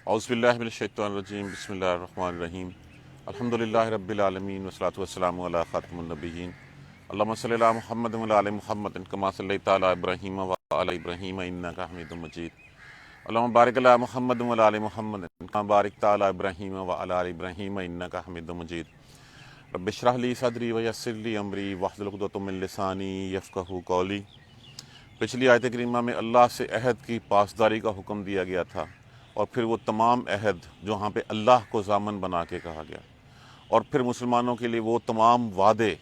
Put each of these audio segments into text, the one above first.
اعوذ باللہ من الشیطان الرجیم بسم اللہ الرحمن الرحیم الحمدللہ رب العالمین والصلاۃ والسلام علی خاتم النبیین اللہم صلی علی محمد وعلی آل محمد کما صلیت علی ابراہیم وعلی ابراہیم انک حمید مجید اللہم بارک علی محمد وعلی آل محمد کما بارکت علی ابراہیم وعلی آل ابراہیم انک حمید مجید رب اشرح لی صدری ویسر لی امری واحلل عقدۃ من لسانی یفقہوا قولی۔ پچھلی آیت کریمہ میں اللہ سے عہد کی پاسداری کا حکم دیا گیا تھا، اور پھر وہ تمام عہد جو وہاں پہ اللہ کو ضامن بنا کے کہا گیا، اور پھر مسلمانوں کے لیے وہ تمام وعدے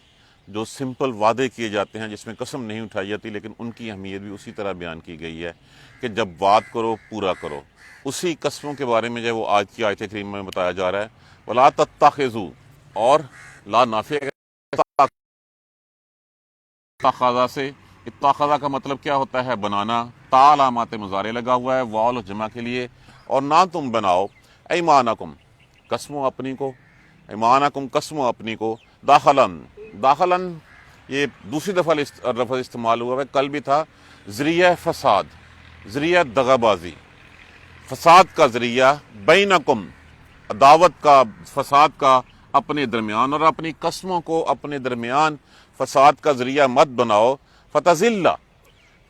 جو سمپل وعدے کیے جاتے ہیں جس میں قسم نہیں اٹھائی جاتی، لیکن ان کی اہمیت بھی اسی طرح بیان کی گئی ہے کہ جب وعد کرو پورا کرو۔ اسی قسموں کے بارے میں جو وہ آج کی آیت کریمہ میں بتایا جا رہا ہے، وَلَا تَتَّخِذُوا، اور لا نافع اتخاذہ سے، اتخاذہ کا مطلب کیا ہوتا ہے؟ بنانا۔ تا علامات مضارع لگا ہوا ہے واو جمع کے لیے، اور نہ تم بناؤ ایمانکم، قسموں اپنی کو، ایمانکم قسموں اپنی کو، داخلاً، داخلاً یہ دوسری دفعہ لفظ استعمال ہوا ہے، کل بھی تھا، ذریعہ فساد، ذریعہ دغابازی، فساد کا ذریعہ، بینکم عداوت کا، فساد کا اپنے درمیان، اور اپنی قسموں کو اپنے درمیان فساد کا ذریعہ مت بناؤ۔ فتزلہ،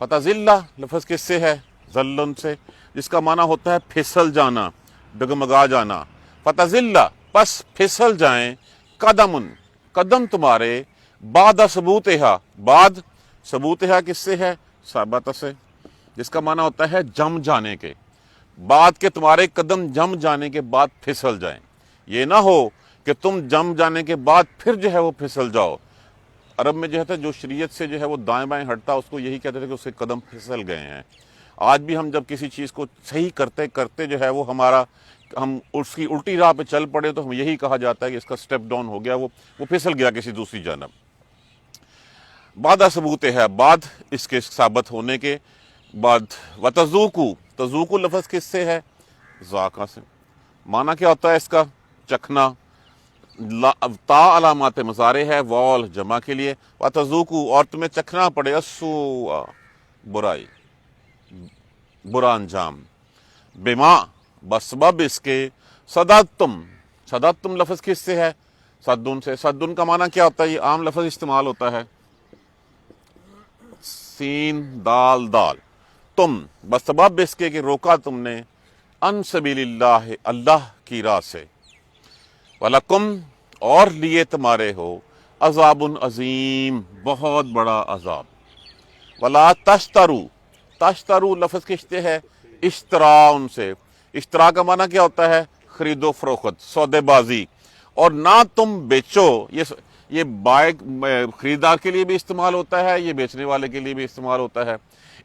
فتزلہ لفظ کس سے ہے؟ ذلن سے، جس کا معنی ہوتا ہے پھسل جانا، ڈگمگا جانا۔ فتزلہ، پس پھسل جائیں، قدمن، قدم تمہارے، بعد ثبوتہا، بعد ثبوتہا کس سے ہے؟ ثابت سے، جس کا معنی ہوتا ہے جم جانے کے، بعد کے تمہارے قدم جم جانے کے بعد پھسل جائیں۔ یہ نہ ہو کہ تم جم جانے کے بعد پھر جو ہے وہ پھسل جاؤ۔ عرب میں جو ہے جو شریعت سے جو ہے وہ دائیں بائیں ہٹتا، اس کو یہی کہتے تھے کہ اس کے قدم پھسل گئے ہیں۔ آج بھی ہم جب کسی چیز کو صحیح کرتے کرتے جو ہے وہ ہم اس کی الٹی راہ پہ چل پڑے تو ہم یہی کہا جاتا ہے کہ اس کا سٹیپ ڈاؤن ہو گیا، وہ پھسل گیا کسی دوسری جانب۔ بعد ثبوت ہے، بعد اس کے ثابت ہونے کے بعد۔ وتذوقوا، تذوقوا لفظ کس سے ہے؟ ذاقہ سے۔ معنی کیا ہوتا ہے اس کا؟ چکھنا۔ تا علامات مضارع ہے واو جمع کے لیے، وتذوقوا، اور تمہیں چکھنا پڑے، السوء، برائی، برا انجام، بما، بسبب اس کے، صددتم، صددتم لفظ کس سے ہے؟ صدن سے۔ صدن کا معنی کیا ہوتا ہے؟ یہ عام لفظ استعمال ہوتا ہے، سین دال دال، تم، بسبب اس کے کہ روکا تم نے، ان سبیل اللہ، اللہ کی راہ سے، وَلَكُمْ، اور لیے تمہارے ہو، عذاب عظیم، بہت عذاب عذاب۔ وَلَا تَشْتَرُوا، تشترو لفظ کس سے ہے؟ اشترا، ان سے۔ اشترا کا معنی کیا ہوتا ہے؟ خرید و فروخت، سودے بازی۔ اور نہ تم بیچو، یہ خریدار کے لیے بھی استعمال ہوتا ہے، یہ بیچنے والے کے لیے بھی استعمال ہوتا ہے۔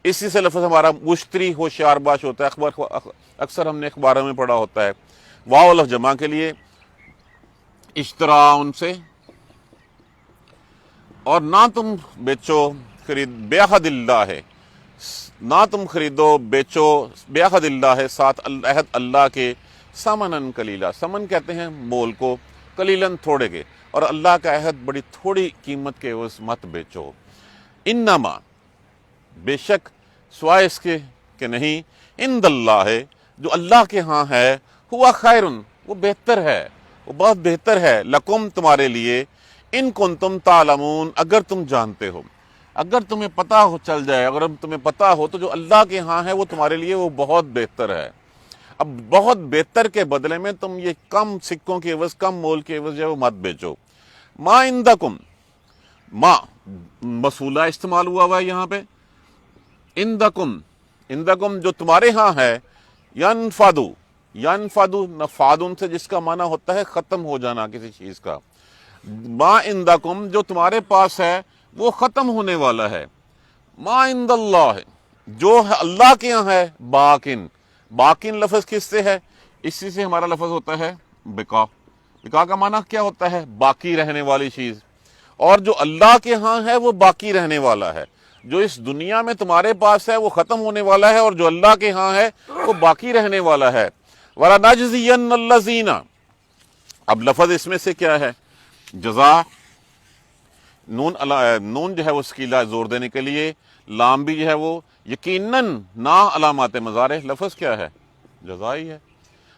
اسی سے لفظ ہمارا مشتری ہوشیار باش ہوتا ہے، اکثر ہم نے اخباروں میں پڑھا ہوتا ہے۔ واو لفظ جمع کے لیے، اشترا، ان سے، اور نہ تم بیچو، بعہد اللہ ہے، نہ تم خریدو بیچو، بعہد اللہ ہے، ساتھ عہد اللہ کے، ثمناً قلیلا، ثمن کہتے ہیں مول کو، قلیلاً تھوڑے کے، اور اللہ کا عہد بڑی تھوڑی قیمت کے عوض مت بیچو۔ انما، بے شک، سوائے اس کے کہ نہیں، عند اللہ ہے، جو اللہ کے ہاں ہے، ہوا خیرن، وہ بہتر ہے، وہ بہت بہتر ہے، لکم تمہارے لیے، ان کنتم تعلمون، اگر تم جانتے ہو، اگر تمہیں پتہ ہو چل جائے، اگر تمہیں پتہ ہو تو جو اللہ کے ہاں ہے وہ تمہارے لیے وہ بہت بہتر ہے۔ اب بہت بہتر کے بدلے میں تم یہ کم سکوں کے عوض، کم مول کے عوض جو ہے وہ مت بیچو۔ ما عندکم، ما موصولہ استعمال ہوا ہے یہاں پہ، عندکم، عندکم جو تمہارے ہاں ہے، ینفدو، ینفدو نفاد ان سے، جس کا معنی ہوتا ہے ختم ہو جانا کسی چیز کا۔ ما عندکم جو تمہارے پاس ہے وہ ختم ہونے والا ہے، ما عند اللہ جو ہے اللہ کے یہاں ہے، باقن، باقن لفظ کس سے ہے؟ اسی سے ہمارا لفظ ہوتا ہے بقا، بقا کا معنی کیا ہوتا ہے؟ باقی رہنے والی چیز، اور جو اللہ کے ہاں ہے وہ باقی رہنے والا ہے۔ جو اس دنیا میں تمہارے پاس ہے وہ ختم ہونے والا ہے، اور جو اللہ کے ہاں ہے وہ باقی رہنے والا ہے۔ وَلَنَجْزِيَنَّ الَّذِينَ، اب لفظ اس میں سے کیا ہے؟ جزا، نون جو ہے وہ سکیلا زور دینے کے لیے، لام بھی جو ہے وہ یقیناً، نا علامات مضارع، لفظ کیا ہے؟ جزائی ہے۔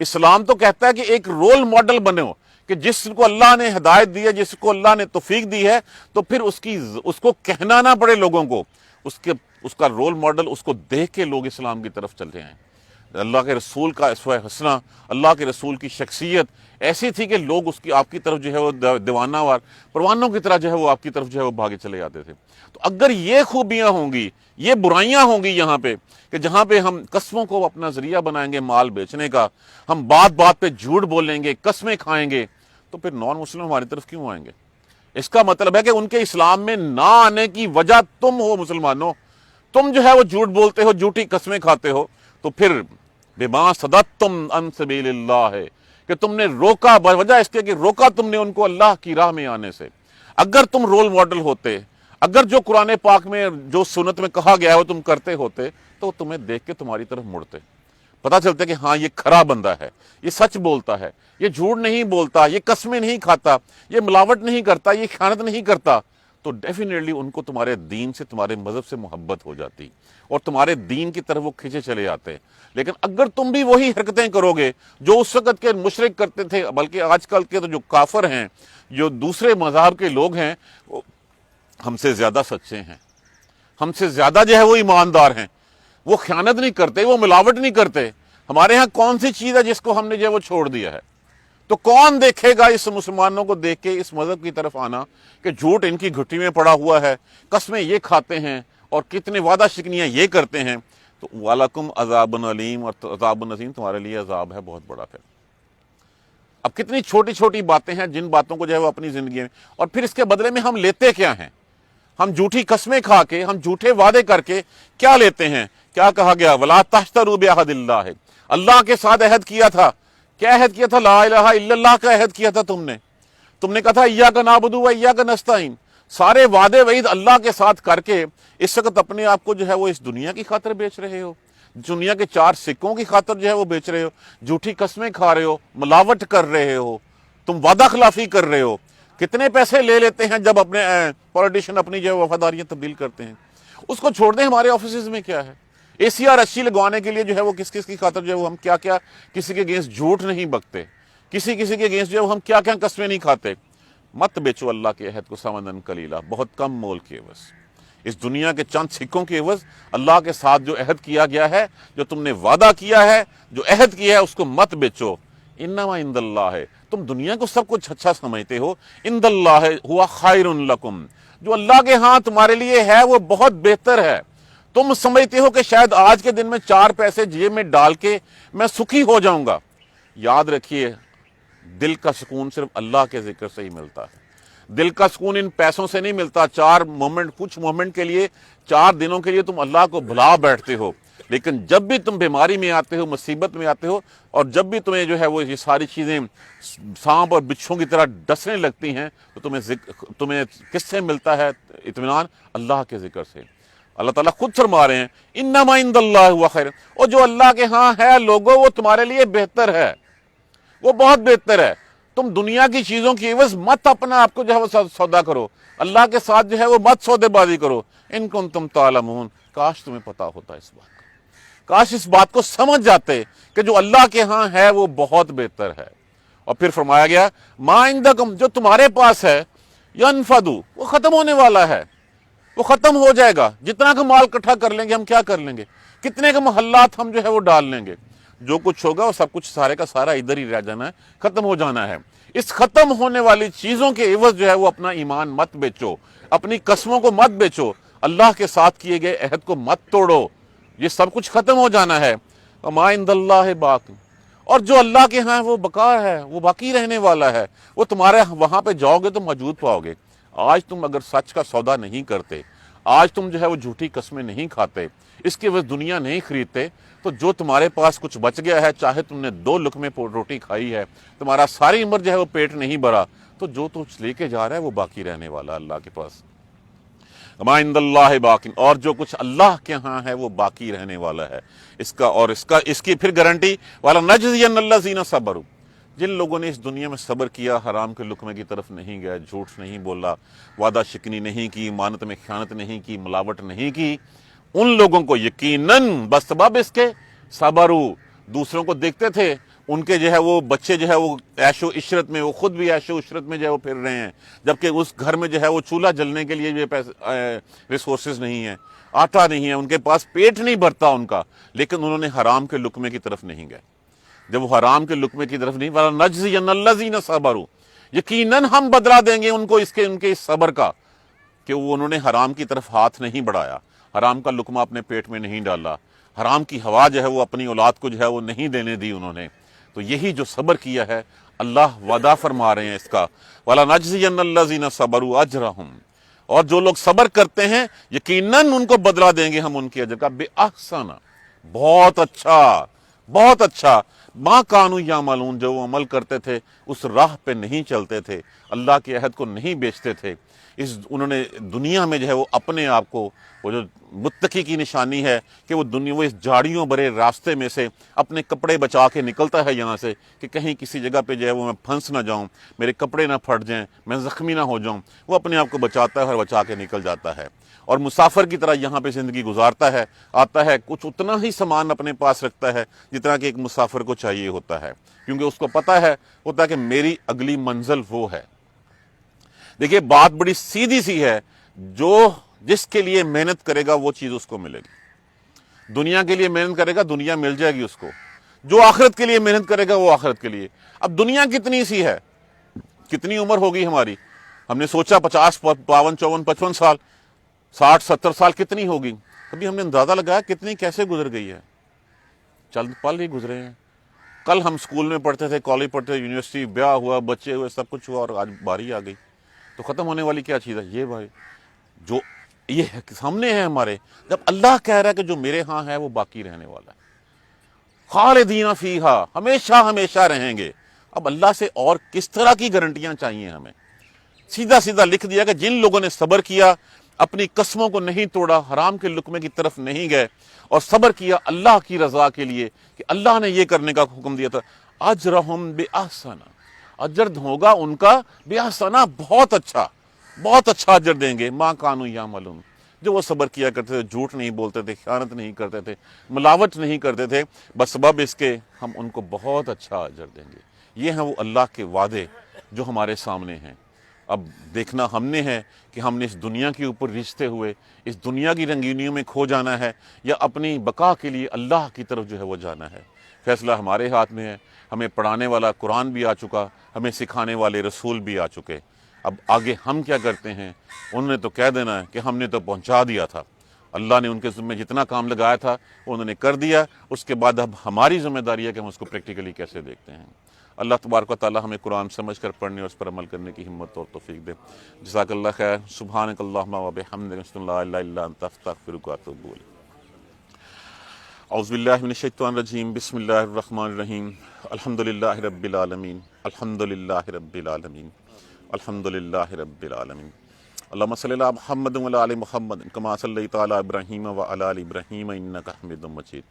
اسلام تو کہتا ہے کہ ایک رول ماڈل بنے ہو کہ جس کو اللہ نے ہدایت دی ہے, جس کو اللہ نے توفیق دی ہے, تو پھر اس کو کہنا نہ پڑے لوگوں کو, اس کا رول ماڈل اس کو دیکھ کے لوگ اسلام کی طرف چلتے ہیں. اللہ کے رسول کا اسوہ حسنہ, اللہ کے رسول کی شخصیت ایسی تھی کہ لوگ آپ کی طرف جو ہے وہ دیوانہ وار پروانوں کی طرح جو ہے وہ آپ کی طرف جو ہے وہ بھاگے چلے جاتے تھے. تو اگر یہ خوبیاں ہوں گی, یہ برائیاں ہوں گی یہاں پہ, کہ جہاں پہ ہم قسموں کو اپنا ذریعہ بنائیں گے مال بیچنے کا, ہم بات بات پہ جھوٹ بولیں گے, قسمیں کھائیں گے, تو پھر نان مسلم ہماری طرف کیوں آئیں گے؟ اس کا مطلب ہے کہ ان کے اسلام میں نہ آنے کی وجہ تم ہو مسلمانوں. تم جو ہے وہ جھوٹ بولتے ہو, جھوٹی قسمیں کھاتے ہو, تو پھر بما صددتم عن سبیل اللہ ہے کہ تم نے روکا, وجہ اس کے کہ روکا تم نے ان کو اللہ کی راہ میں آنے سے. اگر تم رول ماڈل ہوتے, اگر جو قرآن پاک میں جو سنت میں کہا گیا ہے وہ تم کرتے ہوتے, تو تمہیں دیکھ کے تمہاری طرف مڑتے, پتہ چلتا کہ ہاں یہ کھرا بندہ ہے, یہ سچ بولتا ہے, یہ جھوٹ نہیں بولتا, یہ قسمیں نہیں کھاتا, یہ ملاوٹ نہیں کرتا, یہ خیانت نہیں کرتا, تو ڈیفینیٹلی ان کو تمہارے دین سے, تمہارے مذہب سے محبت ہو جاتی اور تمہارے دین کی طرف وہ کھینچے چلے جاتے. لیکن اگر تم بھی وہی حرکتیں کرو گے جو اس وقت کے مشرک کرتے تھے, بلکہ آج کل کے تو جو کافر ہیں, جو دوسرے مذہب کے لوگ ہیں, وہ ہم سے زیادہ سچے ہیں, ہم سے زیادہ جو ہے وہ ایماندار ہیں, وہ خیانت نہیں کرتے, وہ ملاوٹ نہیں کرتے. ہمارے ہاں کون سی چیز ہے جس کو ہم نے جو ہے وہ چھوڑ دیا ہے؟ تو کون دیکھے گا اس مسلمانوں کو دیکھ کے اس مذہب کی طرف آنا کہ جھوٹ ان کی گھٹی میں پڑا ہوا ہے, قسمیں یہ کھاتے ہیں اور کتنے وعدہ شکنیاں یہ کرتے ہیں. تو وَلَكُمْ عَذَابٌ عَلِيمٌ, اور عذاب عظیم تمہارے لیے عذاب ہے بہت بڑا. پھر اب کتنی چھوٹی چھوٹی باتیں ہیں جن باتوں کو جو ہے وہ اپنی زندگی میں, اور پھر اس کے بدلے میں ہم لیتے کیا ہیں؟ ہم جھوٹی قسمیں کھا کے, ہم جھوٹے وعدے کر کے کیا لیتے ہیں؟ کیا کہا گیا؟ وَلَا تَشْتَرُوا بِعَهْدِ اللَّهِ, اللہ کے ساتھ عہد کیا تھا. کیا عہد کیا تھا؟ لا الہ الا اللہ کا عہد کیا تھا تم نے کہا تھا ایاک نعبد و ایاک نستعین. سارے وعدے وعید اللہ کے ساتھ کر کے اس وقت اپنے آپ کو جو ہے وہ اس دنیا کی خاطر بیچ رہے ہو, دنیا کے 4 سکوں کی خاطر جو ہے وہ بیچ رہے ہو, جھوٹی قسمیں کھا رہے ہو, ملاوٹ کر رہے ہو, تم وعدہ خلافی کر رہے ہو. کتنے پیسے لے لیتے ہیں جب اپنے پولیٹیشین اپنی جو ہے وفاداریاں تبدیل کرتے ہیں. اس کو چھوڑ دیں. ہمارے آفیسز میں کیا ہے؟ اے سی آر اچھی لگوانے کے لیے جو ہے وہ کس کی خاطر جو ہے وہ ہم کیا کیا, کسی کے اگینسٹ جھوٹ نہیں بکتے, کسی کے اگینسٹ جو ہے ہم کیا کیا قسمیں نہیں کھاتے. مت بیچو اللہ کے عہد کو ثمنًا قلیلا, بہت کم مول کے عوض, اس دنیا کے چند سکوں کے عوض اللہ کے ساتھ جو عہد کیا گیا ہے, جو تم نے وعدہ کیا ہے, جو عہد کیا ہے, اس کو مت بیچو. انما عند اللہ ہے, تم دنیا کو سب کچھ اچھا سمجھتے ہو, عند اللہ ہوا خیر لکم, جو اللہ کے ہاں تمہارے لیے ہے وہ بہت بہتر ہے. تم سمجھتے ہو کہ شاید آج کے دن میں 4 پیسے جیب میں ڈال کے میں سکھی ہو جاؤں گا. یاد رکھیے, دل کا سکون صرف اللہ کے ذکر سے ہی ملتا ہے. دل کا سکون ان پیسوں سے نہیں ملتا. 4 مومنٹ, کچھ مومنٹ کے لیے, 4 دنوں کے لیے تم اللہ کو بھلا بیٹھتے ہو, لیکن جب بھی تم بیماری میں آتے ہو, مصیبت میں آتے ہو, اور جب بھی تمہیں جو ہے وہ یہ ساری چیزیں سانپ اور بچھوں کی طرح ڈسنے لگتی ہیں, تو تمہیں کس سے ملتا ہے اطمینان؟ اللہ کے ذکر سے. اللہ تعالیٰ خود فرما رہے ہیں انما عند اللہ ہوا خیر, اور جو اللہ کے ہاں ہے لوگوں وہ تمہارے لیے بہتر ہے, وہ بہت بہتر ہے. تم دنیا کی چیزوں کی عوض مت اپنا آپ کو جو ہے وہ سودا کرو, اللہ کے ساتھ جو ہے وہ مت سودے بازی کرو. ان کنتم تعلمون, کاش تمہیں پتا ہوتا اس بات کا, کاش اس بات کو سمجھ جاتے کہ جو اللہ کے ہاں ہے وہ بہت بہتر ہے. اور پھر فرمایا گیا ما عندکم, جو تمہارے پاس ہے, ینفد, وہ ختم ہونے والا ہے, وہ ختم ہو جائے گا. جتنا کا مال اکٹھا کر لیں گے ہم, کیا کر لیں گے, کتنے کے محلات ہم جو ہے وہ ڈال لیں گے, جو کچھ ہوگا وہ سب کچھ سارے کا سارا ادھر ہی رہ جانا ہے, ختم ہو جانا ہے. اس ختم ہونے والی چیزوں کے عوض جو ہے وہ اپنا ایمان مت بیچو, اپنی قسموں کو مت بیچو, اللہ کے ساتھ کیے گئے عہد کو مت توڑو, یہ سب کچھ ختم ہو جانا ہے. وما عند اللہ باق, اور جو اللہ کے ہاں وہ بقا ہے, وہ باقی رہنے والا ہے, وہ تمہارے وہاں پہ جاؤ گے تو موجود پاؤ گے. آج تم اگر سچ کا سودا نہیں کرتے, آج تم جو ہے وہ جھوٹی قسمیں نہیں کھاتے, اس کے عوض دنیا نہیں خریدتے, تو جو تمہارے پاس کچھ بچ گیا ہے, چاہے تم نے 2 لقمے روٹی کھائی ہے, تمہارا ساری عمر جو ہے وہ پیٹ نہیں بھرا, تو جو تو لے کے جا رہا ہے وہ باقی رہنے والا اللہ کے پاس. وما عند اللہ باقی, اور جو کچھ اللہ کے ہاں ہے وہ باقی رہنے والا ہے. اس کی پھر گارنٹی وَلَنَجْزِيَنَّ الَّذِينَ صَبَرُوا, جن لوگوں نے اس دنیا میں صبر کیا, حرام کے لقمے کی طرف نہیں گئے, جھوٹ نہیں بولا, وعدہ شکنی نہیں کی, امانت میں خیانت نہیں کی, ملاوٹ نہیں کی, ان لوگوں کو یقیناً بسبب اس کے صبروا, دوسروں کو دیکھتے تھے, ان کے جو ہے وہ بچے جو ہے وہ عیش و عشرت میں، وہ خود بھی عیش و عشرت میں جو ہے وہ پھر رہے ہیں، جبکہ اس گھر میں جو ہے وہ چولہا جلنے کے لیے ریسورسز نہیں ہیں، آٹا نہیں ہے، ان کے پاس پیٹ نہیں بھرتا ان کا، لیکن انہوں نے حرام کے لقمے کی طرف نہیں گئے۔ جب وہ حرام کے لقمے کی طرف نہیں، وَلَنَجْزِيَنَّ الَّذِينَ صَبَرُوا، یقیناً ہم بدلہ دیں گے ان کو ان کے اس صبر کا کہ وہ انہوں نے حرام کی طرف ہاتھ نہیں بڑھایا، حرام کا لقمہ اپنے پیٹ میں نہیں ڈالا، حرام کی ہوا جو ہے وہ اپنی اولاد کو جو ہے وہ نہیں دینے دی انہوں نے۔ تو یہی جو صبر کیا ہے اللہ وعدہ فرما رہے ہیں اس کا، وَلَنَجْزِيَنَّ الَّذِينَ صَبَرُوا أَجْرَهُمْ، اور جو لوگ صبر کرتے ہیں یقیناً ان کو بدلہ دیں گے ہم ان کی اجر کا، بِأَحْسَنَ، بہت اچھا، بہت اچھا، مَا كَانُوا يَعْمَلُونَ، جو وہ عمل کرتے تھے، اس راہ پہ نہیں چلتے تھے، اللہ کے عہد کو نہیں بیچتے تھے، انہوں نے دنیا میں جو ہے وہ اپنے آپ کو، وہ جو متقی کی نشانی ہے کہ وہ وہ اس جھاڑیوں بھرے راستے میں سے اپنے کپڑے بچا کے نکلتا ہے یہاں سے کہ کہیں کسی جگہ پہ جو ہے وہ میں پھنس نہ جاؤں، میرے کپڑے نہ پھٹ جائیں، میں زخمی نہ ہو جاؤں، وہ اپنے آپ کو بچاتا ہے اور بچا کے نکل جاتا ہے، اور مسافر کی طرح یہاں پہ زندگی گزارتا ہے، آتا ہے، کچھ اتنا ہی سامان اپنے پاس رکھتا ہے جتنا کہ ایک مسافر کو چاہیے ہوتا ہے، کیونکہ اس کو پتہ ہے کہ میری اگلی منزل وہ ہے۔ دیکھیے بات بڑی سیدھی سی ہے، جس کے لیے محنت کرے گا وہ چیز اس کو ملے گی، دنیا کے لیے محنت کرے گا دنیا مل جائے گی اس کو، جو آخرت کے لیے محنت کرے گا وہ آخرت کے لیے۔ اب دنیا کتنی سی ہے، کتنی عمر ہوگی ہماری، ہم نے سوچا 50 52 54 55 سال 60 70 سال کتنی ہوگی، کبھی ہم نے اندازہ لگایا کتنی کیسے گزر گئی ہے؟ چند پل ہی گزرے ہیں۔ کل ہم اسکول میں پڑھتے تھے، کالج پڑھتے تھے، یونیورسٹی، بیاہ ہوا، بچے ہوئے، سب کچھ ہوا، اور آج باری آ گئی۔ تو ختم ہونے والی کیا چیز ہے یہ بھائی، جو یہ سامنے ہے ہمارے، جب اللہ کہہ رہا ہے کہ جو میرے ہاں ہے وہ باقی رہنے والا ہے، خالدین فیہا، ہمیشہ ہمیشہ رہیں گے۔ اب اللہ سے اور کس طرح کی گارنٹیاں چاہیے ہمیں؟ سیدھا سیدھا لکھ دیا کہ جن لوگوں نے صبر کیا، اپنی قسموں کو نہیں توڑا، حرام کے لقمے کی طرف نہیں گئے، اور صبر کیا اللہ کی رضا کے لیے کہ اللہ نے یہ کرنے کا حکم دیا تھا، اجرہم بِأَحْسَنَ، اجر ہوگا ان کا بِأَحْسَنَ، بہت اچھا اجر دیں گے، مَا كَانُوا يَعْمَلُونَ، جو وہ صبر کیا کرتے تھے، جھوٹ نہیں بولتے تھے، خیانت نہیں کرتے تھے، ملاوٹ نہیں کرتے تھے، بسبب اس کے ہم ان کو بہت اچھا اجر دیں گے۔ یہ ہیں وہ اللہ کے وعدے جو ہمارے سامنے ہیں۔ اب دیکھنا ہم نے ہے کہ ہم نے اس دنیا کے اوپر رچھتے ہوئے اس دنیا کی رنگینیوں میں کھو جانا ہے، یا اپنی بقا کے لیے اللہ کی طرف جو ہے وہ جانا ہے۔ فیصلہ ہمارے ہاتھ میں ہے، ہمیں پڑھانے والا قرآن بھی آ چکا، ہمیں سکھانے والے رسول بھی آ چکے، اب آگے ہم کیا کرتے ہیں؟ انہوں نے تو کہہ دینا ہے کہ ہم نے تو پہنچا دیا تھا، اللہ نے ان کے ذمہ جتنا کام لگایا تھا وہ انہوں نے کر دیا، اس کے بعد اب ہماری ذمہ داری ہے کہ ہم اس کو پریکٹیکلی کیسے دیکھتے ہیں۔ اللہ تبارک و تعالی ہمیں قرآن سمجھ کر پڑھنے اور اس پر عمل کرنے کی ہمت اور توفیق دے۔ جزاک اللہ خیر، سبحانک اللہم و بحمدک، اشہد ان لا الہ الا انت، استغفرک و اتوب الیک۔ اعوذ باللہ من الشیطان الرجیم، بسم اللہ الرحمن الرحیم، الحمدللہ رب العالمین، الحمدللہ رب العالمین، الحمدللہ رب العالمین۔ اللہم صلی علی محمد و علی آل محمد کما صلیت علی ابراہیم و علی آل ابراہیم انک حمید مجید۔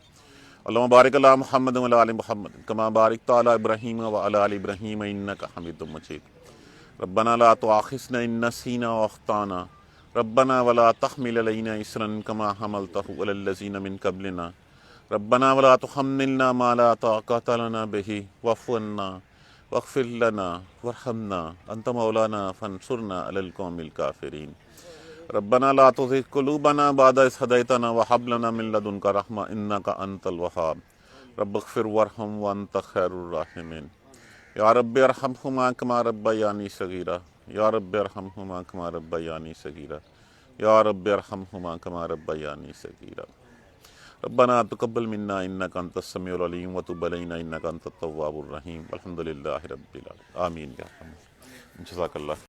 اللہم بارک علی محمد و علی آل محمد کما بارکت علی ابراہیم و علی آل ابراہیم انک حمید مجید۔ ربنا لا تؤاخذنا ان نسینا واخطانا، ربنا ولا تحمل علینا اصرا کما حملته علی الذین من قبلنا، ربنا ولا تحملنا ما لا طاقة لنا به واعف عنا واغفر لنا وارحمنا انت مولانا فانصرنا على القوم الكافرين۔ ربنا لا تزغ قلوبنا بعد إذ هديتنا وهب لنا من لدنك رحمة إنك أنت الوهاب، رب اغفر وارحم وأنت خير الراحمين۔ یا رب ارحمهما كما ربياني صغيرا، یا رب ارحمهما كما ربياني صغيرا، یا رب ارحمهما كما ربياني صغيرا۔ ربنا تقبل منا انك انت السميع العليم وتب علينا انك انت التواب الرحيم، الحمد لله رب العالمين، آمين۔ جزاک اللہ۔